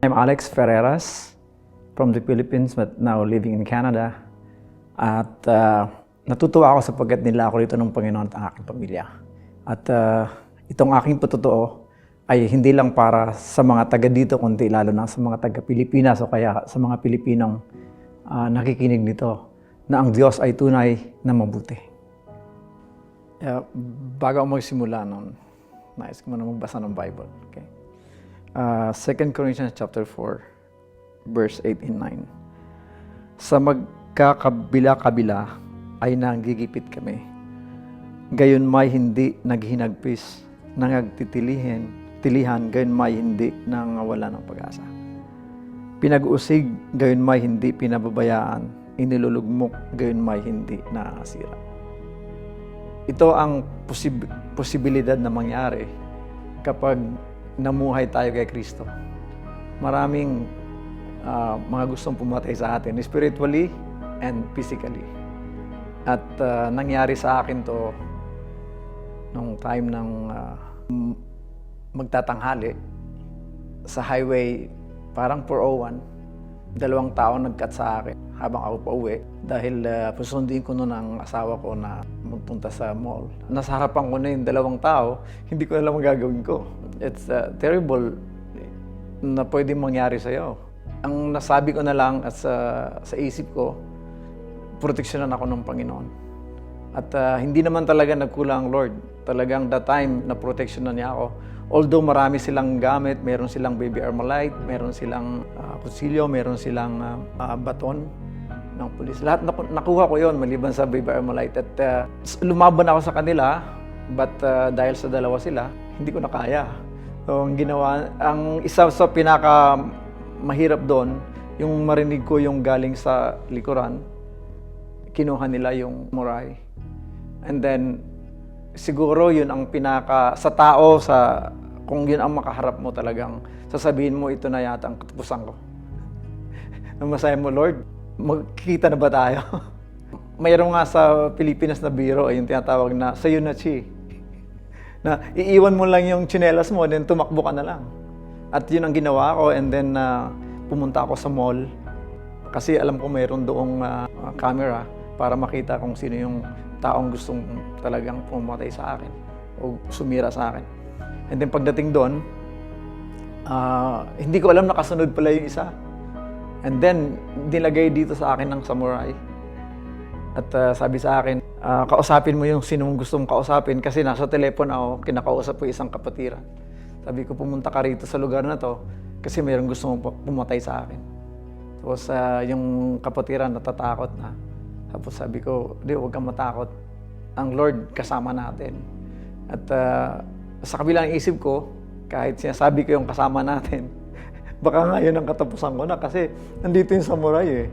I'm Alex Ferreras from the Philippines but now living in Canada. At natutuwa ako sapagkat nilako rito ng Panginoon at ang aking pamilya. At itong aking patotoo ay hindi lang para sa mga taga dito, kundi lalo na sa mga taga Pilipinas o kaya sa mga Pilipinong nakikinig nito na ang Diyos ay tunay na mabuti. Bago ako magsimula nun, nais ko muna magbasa ng Bible. Okay? 2 Corinthians chapter 4, verse 8 and 9. Sa magkakabila-kabila ay nanggigipit kami. Gayon may hindi naghinagpis, nangagtitilihan, gayon may hindi nangawala ng pag-asa. Pinag-uusig, gayon may hindi pinababayaan, inilulugmok, gayon may hindi nakasira. Ito ang posibilidad na mangyari kapag namuhay tayo kay Kristo. Maraming mga gustong pumatay sa atin, spiritually and physically. At nangyari sa akin to nung time ng magtatanghali sa highway, parang 401, 2 tao nag-cut sa akin habang ako pauwi dahil susundin ko noon ang asawa ko na magpunta sa mall. Nasa harapan ko na yung 2 tao, hindi ko alam ang gagawin ko. It's terrible na pwedeng mangyari sa'yo. Ang nasabi ko na lang at sa isip ko, proteksyonan ako ng Panginoon. At hindi naman talaga nagkulang ang Lord. Talagang that time na proteksyonan niya ako. Although marami silang gamit, meron silang baby Armalite, meron silang kutsilyo, meron silang baton ng pulis. Lahat nakuha ko yon maliban sa baby Armalite. At lumaban ako sa kanila, but dahil sa dalawa sila, hindi ko na kaya. So, ang isa sa pinaka mahirap doon, yung marinig ko yung galing sa likuran, kinuha nila yung samurai. And then, siguro yun ang sa tao, kung yun ang makaharap mo talagang, sasabihin mo, ito na yata ang katapusan ko. Namasahin mo, Lord, magkikita na ba tayo? Mayroon nga sa Pilipinas na biro, yung tinatawag na sayo na chi. Na iiwan mo lang yung tsinelas mo, then tumakbo ka na lang. At yun ang ginawa ko, and then pumunta ako sa mall. Kasi alam ko mayroon doong camera para makita kung sino yung taong gustong talagang pumatay sa akin o sumira sa akin. And then pagdating doon, hindi ko alam nakasunod pala yung isa. And then, nilagay dito sa akin ng samurai. At sabi sa akin, kausapin mo yung sino mong gusto mong kausapin kasi nasa telepon ako, kinakausap ko isang kapatiran. Sabi ko, pumunta ka rito sa lugar na to kasi mayroong gusto mong pumatay sa akin. Tapos yung kapatiran natatakot na. Tapos sabi ko, di, huwag kang matakot. Ang Lord kasama natin. At sa kabilang isip ko, kahit sinasabi ko yung kasama natin, baka nga yun ang katapusan ko na kasi nandito yung samurai eh.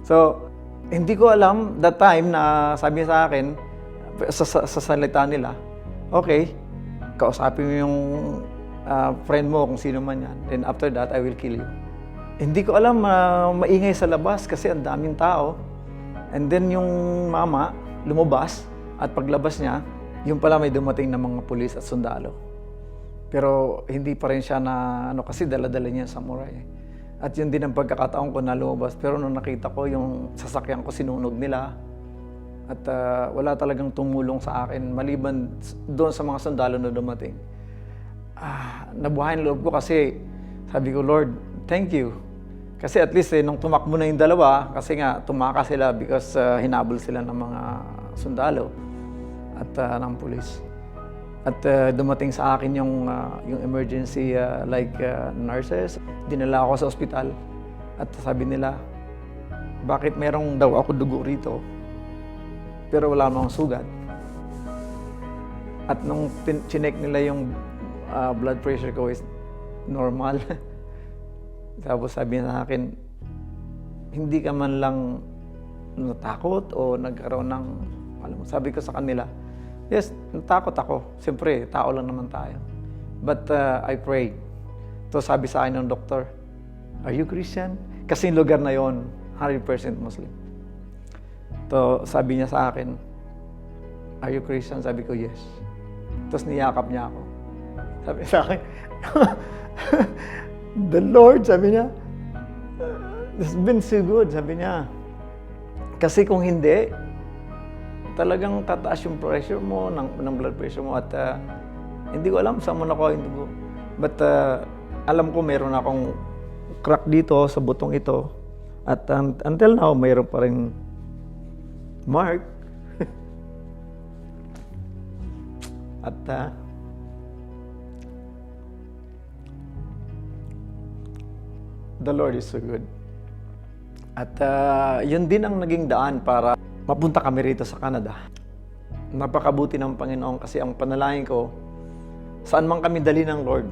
So, hindi ko alam that time na sabi sa akin, sa salita nila, okay, kausapin mo yung friend mo kung sino man yan. Then after that, I will kill you. Hindi ko alam maingay sa labas kasi ang daming tao. And then yung mama lumabas at paglabas niya, yung pala may dumating na mga pulis at sundalo. Pero hindi pa rin siya na kasi dala-dala niya yung samurai. At yun din ang pagkakataon ko na lumabas. Pero nung nakita ko yung sasakyan ko, sinunog nila. At wala talagang tumulong sa akin maliban doon sa mga sundalo na dumating. Nabuhayan loob ko kasi sabi ko, Lord, thank you. Kasi at least nung tumakbo na yung dalawa, kasi nga tumaka sila because hinabol sila ng mga sundalo at ng pulis. At dumating sa akin yung emergency nurses. Dinala ako sa ospital at sabi nila, bakit merong daw ako dugo rito pero wala namang sugat. At nung chinek nila yung blood pressure ko is normal. Tapos sabi na akin, hindi ka man lang natakot o nagkaroon ng, sabi ko sa kanila, yes, natakot ako. Siyempre, tao lang naman tayo. But I prayed. So sabi sa akin ng doktor, are you Christian? Kasi yung lugar na yon 100% Muslim. So sabi niya sa akin, are you Christian? Sabi ko, yes. Tapos niyakap niya ako. Sabi sa akin, The Lord, sabi niya, it's been so good, sabi niya. Kasi kung hindi, talagang tataas yung pressure mo, ng blood pressure mo, at hindi ko alam saan mo nakuha yung dugo. But alam ko meron akong crack dito sa butong ito. At until now, mayroon pa rin mark. At the Lord is so good. At yun din ang naging daan para mapunta kami rito sa Canada. Napakabuti ng Panginoon kasi ang panalangin ko, saan man kami dali ng Lord,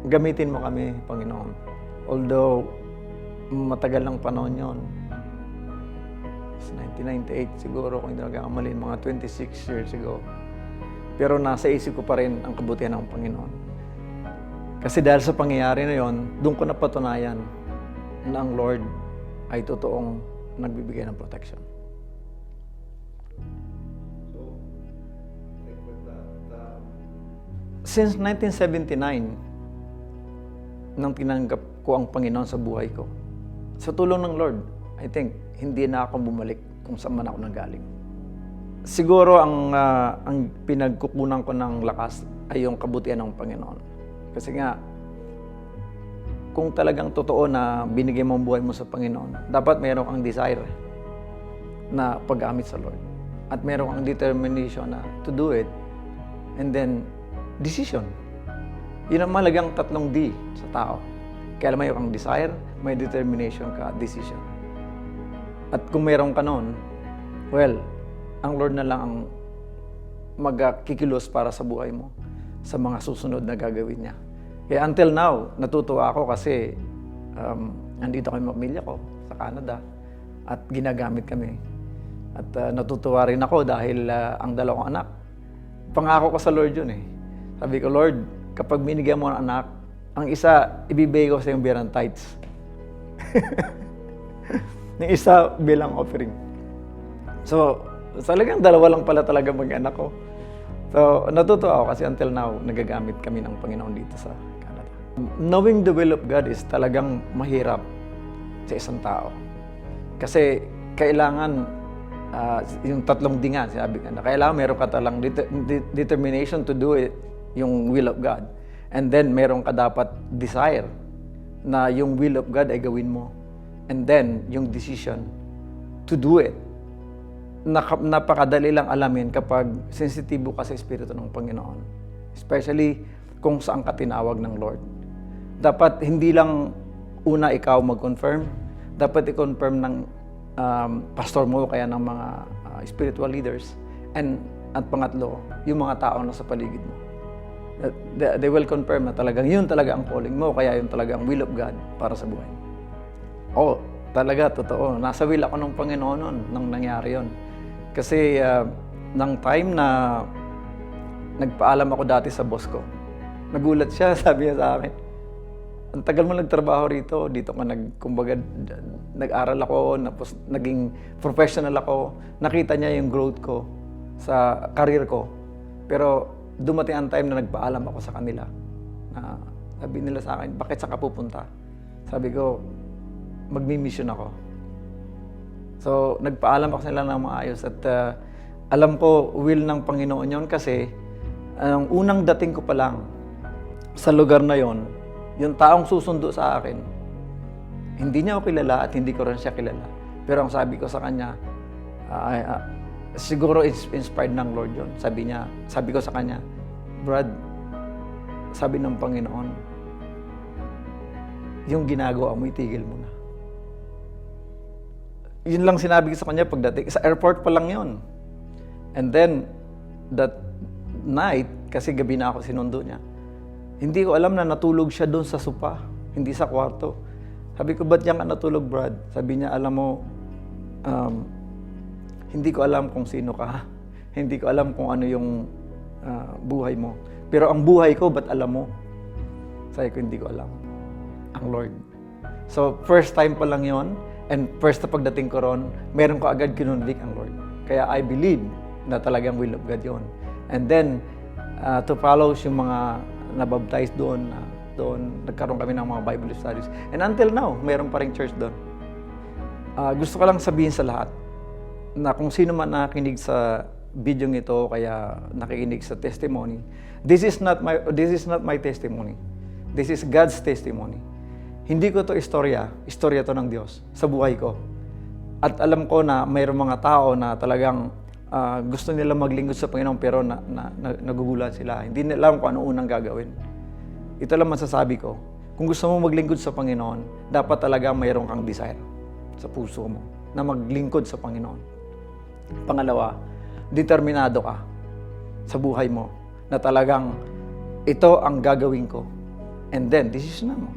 gamitin mo kami, Panginoon. Although, matagal ng panahon yon. 1998 siguro, kung hindi nagkakamali, mga 26 years ago. Pero nasa isip ko pa rin ang kabutihan ng Panginoon. Kasi dahil sa pangyayari na yon, doon ko napatunayan na ang Lord ay totoong nagbibigay ng protection. Since 1979, nang tinanggap ko ang Panginoon sa buhay ko, sa tulong ng Lord, I think, hindi na ako bumalik kung saan man ako nanggaling. Siguro ang pinagkukunan ko ng lakas ay yung kabutihan ng Panginoon. Kasi nga, kung talagang totoo na binigay mo ang buhay mo sa Panginoon, dapat meron kang desire na paggamit sa Lord. At meron kang determination na to do it. And then, decision. Yun ang mahalagang 3 D sa tao. Kaya may kang desire, may determination ka, decision. At kung meron ka noon, well, ang Lord na lang ang magkikilos para sa buhay mo sa mga susunod na gagawin niya. Kaya until now, natutuwa ako kasi andito kami pamilya ko sa Canada at ginagamit kami. At natutuwa rin ako dahil ang 2 anak, pangako ko sa Lord yun eh. Sabi ko, Lord, kapag binigyan mo ng anak, ang isa, ibibigay ko sa yung birang tithes. Yung isa bilang offering. So, talagang 2 lang pala talaga mag-anak ko. So, natutuwa ako kasi until now, nagagamit kami ng Panginoon dito sa Canada. Knowing the will of God is talagang mahirap sa isang tao. Kasi kailangan, yung 3 D nga, sinabi ka na, kailangan meron ka talang determination to do it, yung will of God. And then, meron ka dapat desire na yung will of God ay gawin mo. And then, yung decision to do it. Napakadali lang alamin kapag sensitibo ka sa Espiritu ng Panginoon. Especially kung saan ka tinawag ng Lord. Dapat hindi lang una ikaw mag-confirm, dapat i-confirm ng pastor mo kaya ng mga spiritual leaders. At pangatlo, yung mga tao na sa paligid mo. They will confirm na talagang yun talaga ang calling mo, kaya yun talaga ang will of God para sa buhay mo. Oh, talaga, totoo. Nasa will ako ng Panginoon nun, nang nangyari yun. Kasi nang time na nagpaalam ako dati sa boss ko, nagulat siya, sabi niya sa akin, ang tagal mo nagtrabaho rito, dito ka kumbaga, nag-aral ako, tapos naging professional ako, nakita niya yung growth ko sa career ko. Pero dumating ang time na nagpaalam ako sa kanila, na sabi nila sa akin, bakit saan ka pupunta? Sabi ko, magmi-mission ako. So, nagpaalam ako sa nila ng maayos at alam ko, will ng Panginoon yon kasi ang unang dating ko pa lang sa lugar na yon, yung taong susundo sa akin, hindi niya ako kilala at hindi ko rin siya kilala. Pero ang sabi ko sa kanya, siguro inspired ng Lord yon. Sabi ko sa kanya, Brad, sabi ng Panginoon, yung ginagawa mo, itigil mo na. Yun lang sinabi ko sa kanya pagdating. Sa airport pa lang yun. And then, that night, kasi gabi na ako sinundo niya, hindi ko alam na natulog siya doon sa sopa, hindi sa kwarto. Sabi ko, ba't yan ka natulog, Brad? Sabi niya, alam mo, hindi ko alam kung sino ka. Hindi ko alam kung ano yung buhay mo. Pero ang buhay ko, ba't alam mo? Sabi ko, hindi ko alam. Ang Lord. So, first time pa lang yon. And first na pagdating ko ron, meron ko agad kinundik ang Lord. Kaya I believe na talagang will of God yun. And then, to follow yung mga nabaptize doon na doon. Nagkaroon kami ng mga Bible studies. And until now, mayroon pa rin church doon. Gusto ko lang sabihin sa lahat na kung sino man nakikinig sa video ito, kaya nakikinig sa testimony, this is not my testimony. This is God's testimony. Hindi ko to istorya to ng Diyos sa buhay ko. At alam ko na mayroong mga tao na talagang gusto nila maglingkod sa Panginoon pero nagugulan sila. Hindi nila alam kung ano unang gagawin. Ito lang masasabi ko. Kung gusto mo maglingkod sa Panginoon, dapat talaga mayroon kang desire sa puso mo na maglingkod sa Panginoon. Pangalawa, determinado ka sa buhay mo na talagang ito ang gagawin ko. And then, decision na mo.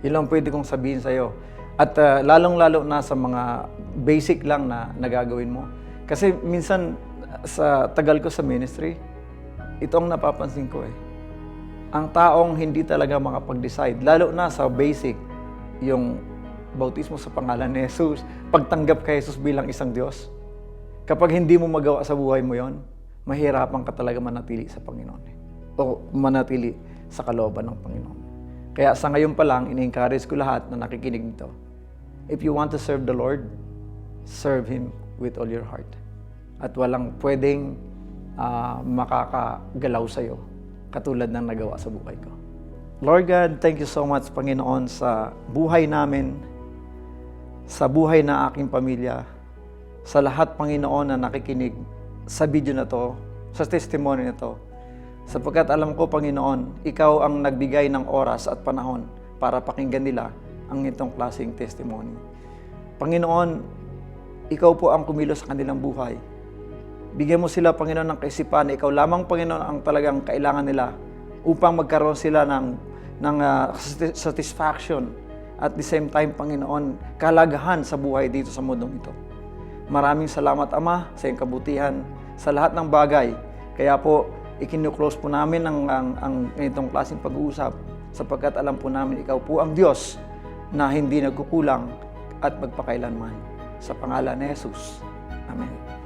Yun lang pwede kong sabihin sa'yo. At lalong-lalo na sa mga basic lang na nagagawin mo. Kasi minsan, sa tagal ko sa ministry, ito ang napapansin ko eh. Ang taong hindi talaga makapag-decide, lalo na sa basic, yung bautismo sa pangalan ni Jesus, pagtanggap kay Jesus bilang isang Diyos, kapag hindi mo magawa sa buhay mo yon, mahirapan ka talaga manatili sa Panginoon. O manatili sa kalooban ng Panginoon. Kaya sa ngayon pa lang, ini-encourage ko lahat na nakikinig nito. If you want to serve the Lord, serve Him with all your heart. At walang pwedeng makakagalaw sa'yo, katulad ng nagawa sa buhay ko. Lord God, thank you so much, Panginoon, sa buhay namin, sa buhay na aking pamilya, sa lahat, Panginoon, na nakikinig sa video na to, sa testimony na to. Sapagkat alam ko, Panginoon, Ikaw ang nagbigay ng oras at panahon para pakinggan nila ang itong klaseng testimony. Panginoon, Ikaw po ang kumilos sa kanilang buhay. Bigyan mo sila, Panginoon, ng kaisipan na Ikaw lamang, Panginoon, ang talagang kailangan nila upang magkaroon sila ng satisfaction at the same time, Panginoon, kalagahan sa buhay dito sa mundong ito. Maraming salamat, Ama, sa iyong kabutihan sa lahat ng bagay. Kaya po, ikinuklose po namin ang itong klaseng pag-uusap sapagkat alam po namin Ikaw po ang Diyos na hindi nagkukulang at magpakailanman. Sa pangalan ni Jesus. Amen.